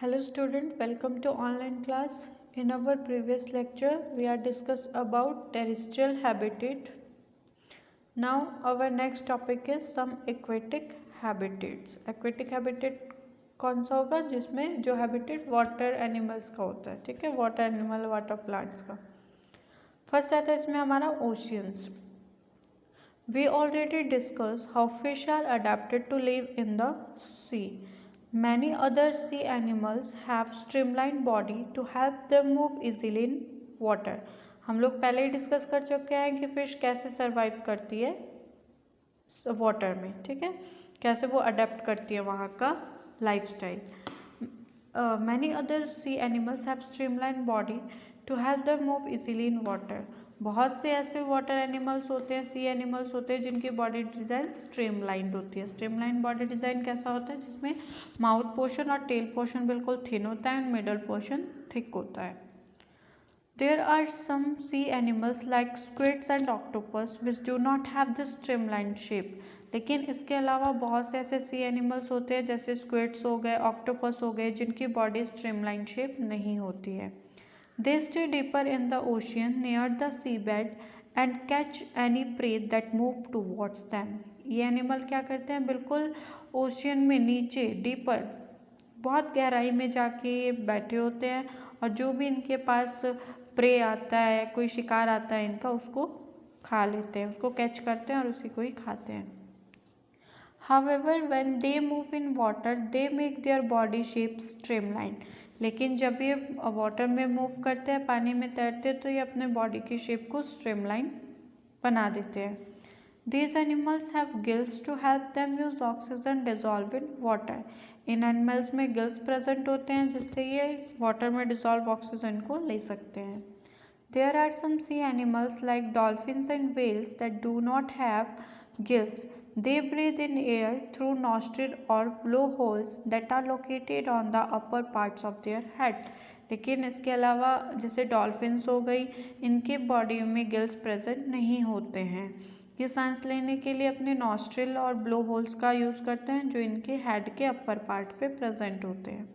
Hello student, welcome to online class. In our previous lecture, we are discussed about terrestrial habitat. Now our next topic is some aquatic habitats. Aquatic habitat कौन सा होगा जिसमें जो habitat water animals का होता है, ठीक है, वाटर एनिमल वाटर प्लांट्स का। फर्स्ट आता है इसमें हमारा oceans. We already discussed how fish are adapted to live in the sea. Many other sea animals have streamlined body to help them move easily in water. हम लोग पहले ही discuss कर चुके हैं कि फिश कैसे सरवाइव करती है वाटर में, ठीक है, कैसे वो अडेप्ट करती है वहाँ का lifestyle. Many other sea animals have streamlined body to help them move easily in water. बहुत से ऐसे वाटर एनिमल्स होते हैं, सी एनिमल्स होते हैं जिनकी बॉडी डिज़ाइन स्ट्रीमलाइंड होती है. स्ट्रीमलाइंड बॉडी डिज़ाइन कैसा होता है? जिसमें माउथ पोर्शन और टेल पोर्शन बिल्कुल थिन होता है एंड मिडल पोर्शन थिक होता है. There are some sea animals like squids and octopus which do not have the streamlined shape. लेकिन इसके अलावा बहुत से ऐसे सी एनिमल्स होते हैं जैसे स्क्विड्स हो गए, ऑक्टोपस हो गए, जिनकी बॉडी स्ट्रीमलाइंड शेप नहीं होती है. They stay deeper in the ocean near the seabed and catch any prey that move towards them. ये एनिमल क्या करते हैं? बिल्कुल ओशियन में नीचे डीपर बहुत गहराई में जाके ये बैठे होते हैं और जो भी इनके पास प्रे आता है, कोई शिकार आता है इनका, उसको खा लेते हैं, उसको कैच करते हैं और उसी को ही खाते हैं. However, when they move in water, they make their body shape streamlined. लेकिन जब ये वाटर में मूव करते हैं, पानी में तैरते हैं, तो ये अपने बॉडी की शेप को स्ट्रीमलाइन बना देते हैं. These animals have gills to help them use oxygen dissolve in water. In animals में गिल्स प्रेजेंट होते हैं जिससे ये वाटर में डिसॉल्व ऑक्सीजन को ले सकते हैं. There are some sea animals like dolphins and whales that do not have gills. They breathe in air through nostril or blowholes that are located on the upper parts of their head. लेकिन इसके अलावा जैसे dolphins हो गई, इनके body में gills present नहीं होते हैं. ये सांस लेने के लिए अपने नॉस्ट्रिल और ब्लो होल्स का यूज़ करते हैं जो इनके हेड के अपर पार्ट पे प्रेजेंट होते हैं.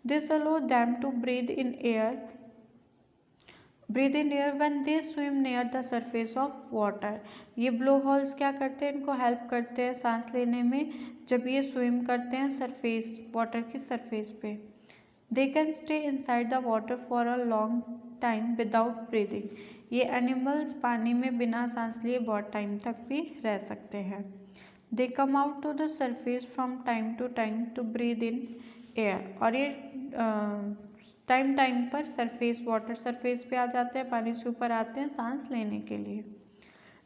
This allow them to breathe in air when they swim near the surface of water. ये ब्लो होल्स क्या करते हैं? इनको हेल्प करते हैं सांस लेने में जब ये स्विम करते हैं सरफेस, वाटर की सरफेस पे. They can stay inside the water for a long time without breathing. ये एनिमल्स पानी में बिना सांस लिए बहुत टाइम तक भी रह सकते हैं. They come out to the surface from time to time to breathe in air. और ये टाइम पर सरफेस, वाटर सरफेस पे आ जाते हैं, पानी से ऊपर आते हैं सांस लेने के लिए.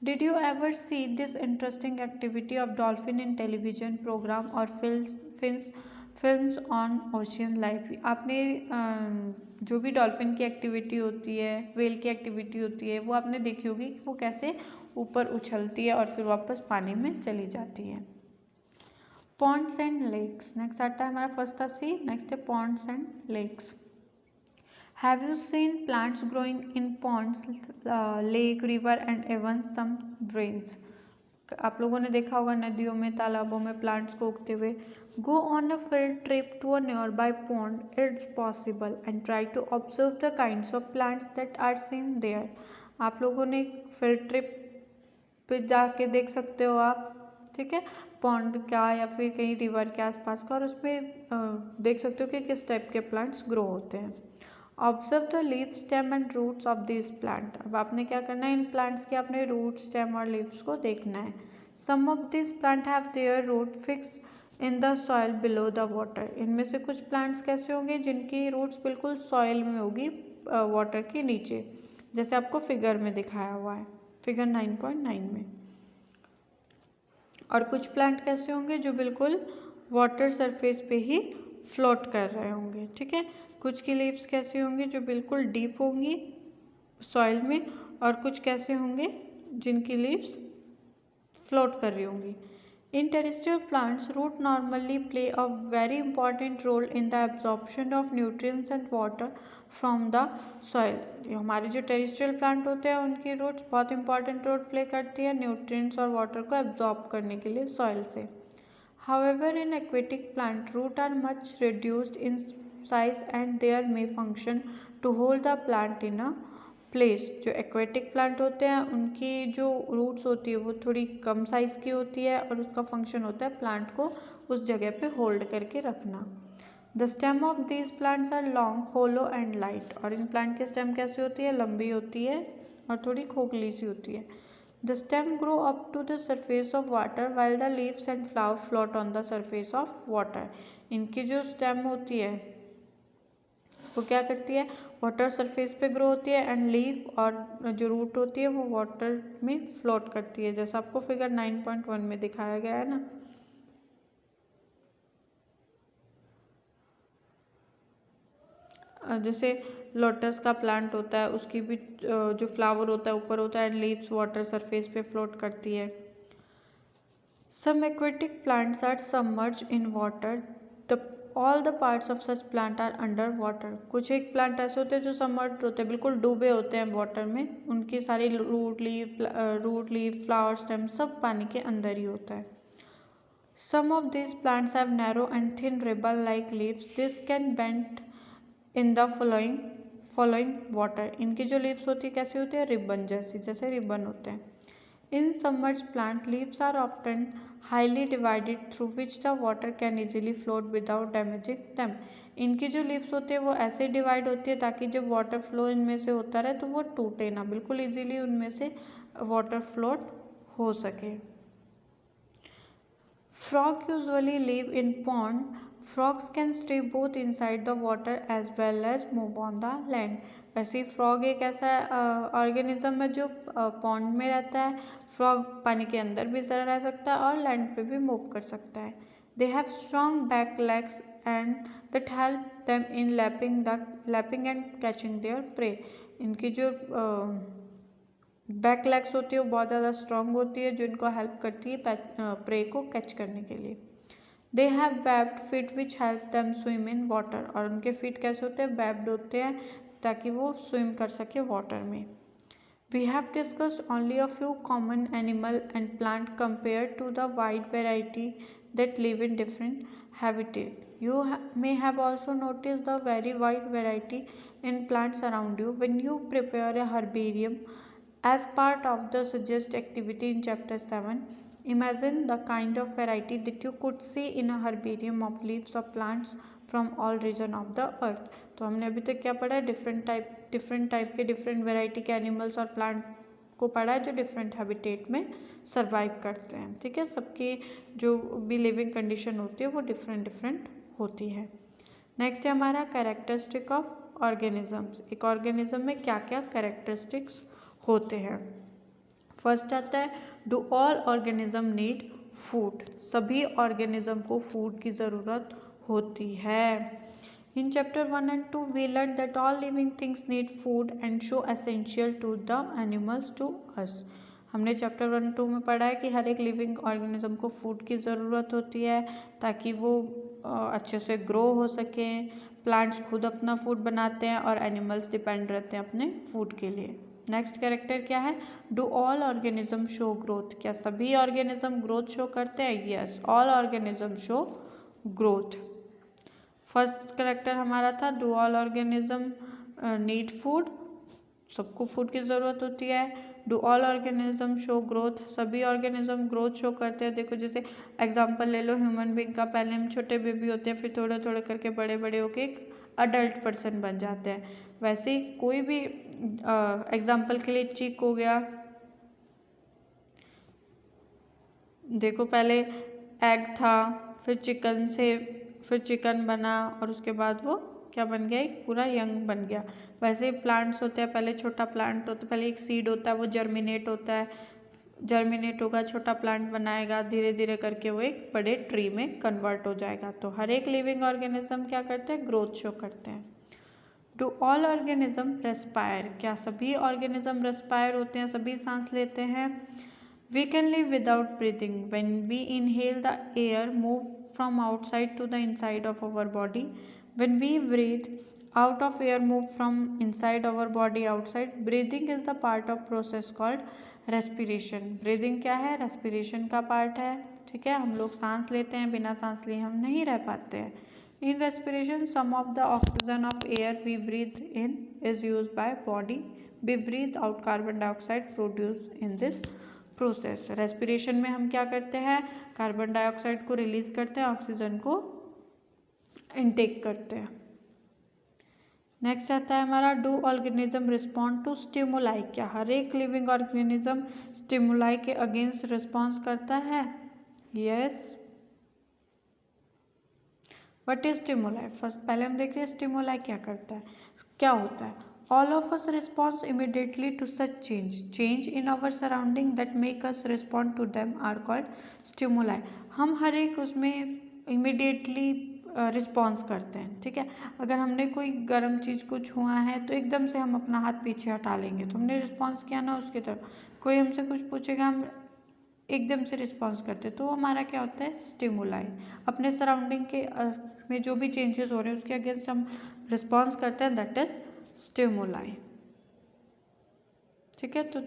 Did you ever see this interesting activity of dolphin in television program or films on ocean life? आपने जो भी डॉल्फिन की एक्टिविटी होती है, वेल की एक्टिविटी होती है, वो आपने देखी होगी कि वो कैसे ऊपर उछलती है और फिर वापस पानी में चली जाती है. Ponds and lakes. नेक्स्ट आता है हमारा फर्स्ट था सी, नेक्स्ट है ponds and lakes. Have you seen plants growing in ponds, lake, river and even some drains? आप लोगों ने देखा होगा नदियों में, तालाबों में प्लांट्स को उगते हुए. Go on a field trip to a nearby pond, it's possible, and try to observe the kinds of plants that are seen there. आप लोगों ने फील्ड ट्रिप पे जाके देख सकते हो आप, ठीक है, पॉन्ड का या फिर कहीं रिवर के आसपास का, और उसमें देख सकते हो कि किस टाइप के प्लांट्स ग्रो होते हैं. Observe the leave, stem and roots of this plant. अब आपने क्या करना है? इन प्लांट्स के अपने रूट, स्टेम और लीव्स को देखना है. Some of this plant have their root fix in the soil below the water. इनमें से कुछ प्लांट्स कैसे होंगे जिनकी रूट्स बिल्कुल सॉइल में होगी, वाटर के नीचे, जैसे आपको फिगर में दिखाया हुआ है, फिगर 9.9 में. और कुछ प्लांट कैसे होंगे जो बिल्कुल वाटर सरफेस पे ही फ्लोट कर रहे होंगे, ठीक है. कुछ की लीव्स कैसे होंगी जो बिल्कुल डीप होंगी सॉइल में, और कुछ कैसे होंगे जिनकी लीव्स फ्लोट कर रही होंगी. In terrestrial plants, root normally play a very important role in the absorption of nutrients and water from the soil. हमारे जो टेरेस्ट्रियल प्लांट होते हैं उनकी रूट्स बहुत इंपॉर्टेंट रोल प्ले करती है न्यूट्रिएंट्स और वाटर को एब्जॉर्ब करने के लिए सॉइल से. However, in aquatic plant, roots are much reduced in size and their may function to hold the plant in a place। जो एक्वेटिक प्लांट होते हैं उनकी जो रूट्स होती है वो थोड़ी कम साइज़ की होती है और उसका फंक्शन होता है प्लांट को उस जगह पे होल्ड करके रखना। The stem of these plants are long, hollow and light. और इन प्लांट की स्टेम कैसी होती है? लंबी होती है और थोड़ी खोखली सी होती है। The stem grow up to the surface of water while the leaves and flower float on the surface of water. इनकी जो स्टेम होती है वो क्या करती है? वाटर सरफेस पे ग्रो होती है एंड लीफ और जो रूट होती है वो वाटर में फ्लोट करती है, जैसा आपको फिगर 9.1 में दिखाया गया है ना। जैसे लोटस का प्लांट होता है उसकी भी जो फ्लावर होता है ऊपर होता है एंड लीव्स वाटर सरफेस पे फ्लोट करती है। Some aquatic plants are submerged in water, all the parts of such plant are under water. कुछ एक प्लांट ऐसे होते हैं जो सबमर्ज्ड होते हैं, बिल्कुल डूबे होते हैं वाटर में, उनकी सारी रूट लीफ फ्लावर स्टेम सब पानी के अंदर ही होता है। Some of these plants have narrow and thin ribbon like leaves. This can bend in the following water। इनकी जो लीव्स होती है कैसी होती है? रिबन जैसी, जैसे रिबन होते हैं। In submerged plant, leaves are often highly divided through which the water can easily float without damaging them। इनकी जो लीव्स होती है वो ऐसे डिवाइड होती है ताकि जब वाटर फ्लो इनमें से होता रहे तो वो टूटे ना, बिल्कुल इजीली उनमें से वाटर फ्लोट हो सके। Frog usually live in pond. Frogs can stay both inside the water as well as move on the land। वैसे फ्रॉग एक ऐसा ऑर्गेनिज्म है जो पॉन्ड में रहता है। फ्रॉग पानी के अंदर भी रह सकता है और लैंड पे भी मूव कर सकता है। They have strong back legs and that help them in lapping and catching there pray. इनकी जो बैक लेग्स होती है वो बहुत ज़्यादा स्ट्रॉन्ग होती है जो इनको हेल्प करती है प्रे को कैच करने के लिए। They have webbed feet which help them swim in water. और उनके फीट कैसे होते हैं? वेब्ड होते हैं ताकि वो स्विम कर सके वाटर में। We have discussed only a few common animal and plant compare to the wide variety that live in different habitat। You may have also noticed the very wide variety in plants around you when you prepare a herbarium as part of the suggest activity in chapter 7। Imagine the kind of variety that you could see in a herbarium of leaves of plants from all region of the earth। तो हमने अभी तक क्या पढ़ा है? Different type के different variety के animals और प्लांट को पढ़ा है जो डिफरेंट हैबिटेट में सर्वाइव करते हैं। ठीक है, सबकी जो भी लिविंग कंडीशन होती है वो डिफरेंट होती है। नेक्स्ट है हमारा कैरेक्टरिस्टिक ऑफ ऑर्गेनिजम्स। एक ऑर्गेनिज्म में क्या क्या कैरेक्टरिस्टिक्स होते हैं। फर्स्ट आता है do all organism need food. सभी ऑर्गेनिज्म को फूड की ज़रूरत होती है। In chapter 1 and 2 we learned that all living things need food and show essential to the animals to us। हमने चैप्टर 1 2 में पढ़ा है कि हर एक लिविंग ऑर्गेनिज्म को फूड की ज़रूरत होती है ताकि वो अच्छे से ग्रो हो सकें। प्लांट्स खुद अपना फूड बनाते हैं और एनिमल्स डिपेंड रहते हैं अपने फूड के लिए। नेक्स्ट कैरेक्टर क्या है? Do all organism show growth. क्या सभी ऑर्गेनिज्म ग्रोथ शो करते हैं? Yes, all organism show growth. First character हमारा था do all organism need food. सबको फूड की ज़रूरत होती है। Do all organism show growth. सभी ऑर्गेनिज्म ग्रोथ शो करते हैं। देखो जैसे एग्जांपल ले लो ह्यूमन बीइंग का। पहले हम छोटे बेबी होते हैं, फिर थोड़े थोड़े करके बड़े बड़े होके एक अडल्ट पर्सन बन जाते हैं। वैसे ही कोई भी एग्जांपल के लिए चिक हो गया। देखो पहले एग था, फिर चिकन बना और उसके बाद वो क्या बन गया? एक पूरा यंग बन गया। वैसे प्लांट्स होते हैं, पहले छोटा प्लांट होता है, पहले एक सीड होता है, वो जर्मिनेट होता है, जर्मिनेट होगा, छोटा प्लांट बनाएगा, धीरे धीरे करके वो एक बड़े ट्री में कन्वर्ट हो जाएगा। तो हर एक लिविंग ऑर्गेनिज्म क्या करते हैं? ग्रोथ शो करते हैं। Do all organism respire. क्या सभी ऑर्गेनिज्म रेस्पायर होते हैं? सभी सांस लेते हैं। We can live without breathing when we inhale the air move from outside to the inside of our body। When we breathe out of air move from inside our body outside। Breathing is the part of process called respiration। Breathing क्या है? respiration का part है। ठीक है, हम लोग सांस लेते हैं, बिना सांस लिए हम नहीं रह पाते हैं। In respiration, some of the oxygen of air we breathe in is used by body. We breathe out carbon dioxide produced in this process. Respiration में हम क्या करते हैं, कार्बन डाइऑक्साइड को रिलीज करते हैं, ऑक्सीजन को इनटेक करते हैं. नेक्स्ट आता है हमारा do organism respond to stimuli. क्या हर एक लिविंग ऑर्गेनिज्म स्टिमुलाई के अगेंस्ट रिस्पॉन्स करता है? Yes. What is stimuli? First पहले हम देखिए स्टिमुलाई क्या करता है, क्या होता है. All of us response immediately to such change in our surrounding that make us respond to them are called stimuli. हम हर एक उसमें इमिडिएटली रिस्पॉन्स करते हैं. ठीक है, अगर हमने कोई गर्म चीज़ को छुआ है तो एकदम से हम अपना हाथ पीछे हटा लेंगे, तो हमने रिस्पॉन्स किया ना उसकी तरफ. कोई हमसे कुछ पूछेगा, हम एकदम से रिस्पॉन्स करते, तो हमारा क्या होता है, स्टिमुलाई. अपने सराउंडिंग के में जो भी चेंजेस हो रहे हैं उसके अगेंस्ट हम रिस्पॉन्स करते हैं, दैट इज स्टिमुलाई. ठीक है, तो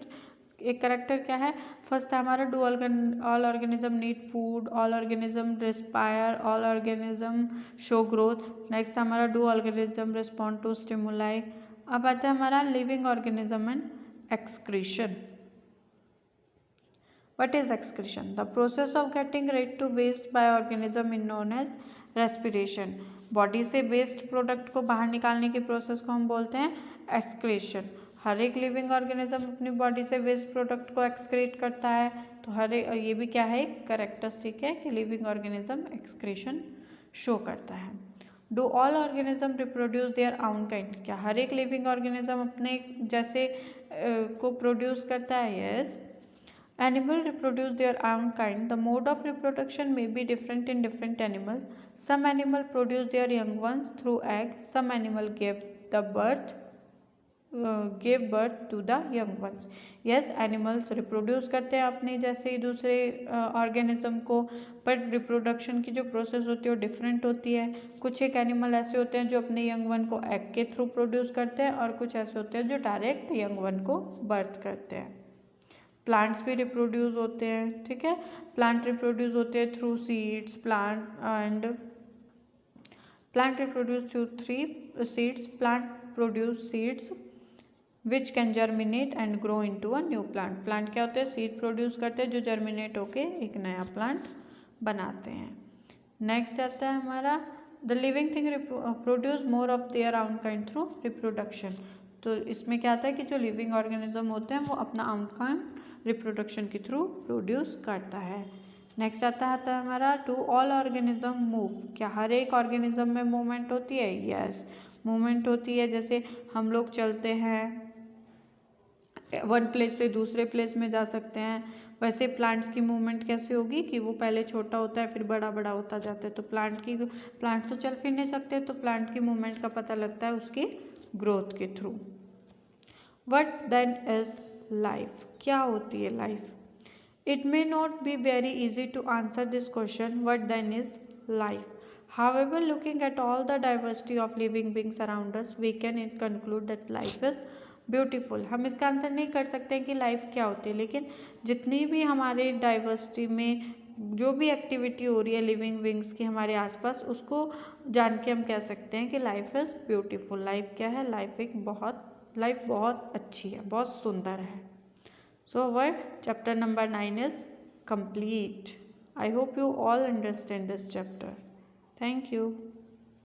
एक करेक्टर क्या है, फर्स्ट है हमारा do all organism need food, all organism respire, all organism show growth. Next हमारा do organism respond to stimuli. अब आता है हमारा living organism and excretion. What is excretion? The process of getting rid to waste by organism is known as respiration. Body से waste product को बाहर निकालने की प्रोसेस को हम बोलते हैं एक्सक्रीशन. हर एक लिविंग ऑर्गेनिज्म अपनी बॉडी से वेस्ट प्रोडक्ट को एक्सक्रीट करता है. तो हर एक ये भी क्या है, एक करेक्टरिस्टिक है कि लिविंग ऑर्गेनिज्म एक्सक्रीशन शो करता है. Do all organism reproduce their own kind. क्या हर एक लिविंग ऑर्गेनिज्म अपने जैसे को प्रोड्यूस करता है? Yes. Animals reproduce their own kind. The mode of reproduction may be different in different animals. Some animals produce their young ones through egg. Some animals give birth to the young ones. Yes, animals reproduce करते हैं अपने जैसे ही दूसरे organism को, but reproduction की जो process होती है वो डिफरेंट होती है. कुछ एक एनिमल ऐसे होते हैं जो अपने यंग वन को एग के थ्रू प्रोड्यूस करते हैं, और कुछ ऐसे होते हैं जो डायरेक्ट यंग वन को बर्थ करते हैं. प्लांट्स भी रिप्रोड्यूस होते हैं. ठीक है, प्लांट रिप्रोड्यूस होते हैं through seeds. Plant reproduce through seeds. Plant produce seeds which can germinate and grow into a new plant. Plant क्या होते हैं, सीड प्रोड्यूस करते हैं जो जर्मिनेट होके एक नया प्लांट बनाते हैं. नेक्स्ट आता है हमारा the living thing produce more of their own kind through reproduction. तो इसमें क्या आता है कि जो लिविंग ऑर्गेनिज्म होते हैं वो अपना आउन काइंड रिप्रोडक्शन के थ्रू प्रोड्यूस करता है. नेक्स्ट आता है हमारा टू ऑल ऑर्गेनिज्म मूव. क्या हर एक ऑर्गेनिज्म में मूवमेंट होती है? यस, मूवमेंट होती है. जैसे हम लोग चलते हैं, वन प्लेस से दूसरे प्लेस में जा सकते हैं, वैसे प्लांट्स की मूवमेंट कैसे होगी कि वो पहले छोटा होता है फिर बड़ा बड़ा होता जाता है. तो प्लांट तो चल फिर नहीं सकते, तो प्लांट की मूवमेंट का पता लगता है उसकी ग्रोथ के through. What then is life. क्या होती है life? It may not be very easy to answer this question, what then is life. However, looking at all the diversity of living beings around us, we can conclude that life is beautiful. हम इसका answer नहीं कर सकते हैं कि life क्या होती है, लेकिन जितनी भी हमारे डाइवर्सिटी में जो भी एक्टिविटी हो रही है लिविंग बींग्स की हमारे आसपास, उसको जान के हम कह सकते हैं कि लाइफ इज़ ब्यूटीफुल. लाइफ क्या है? लाइफ बहुत अच्छी है, बहुत सुंदर है. So our chapter number 9 is complete. I hope you all understand this chapter. Thank you.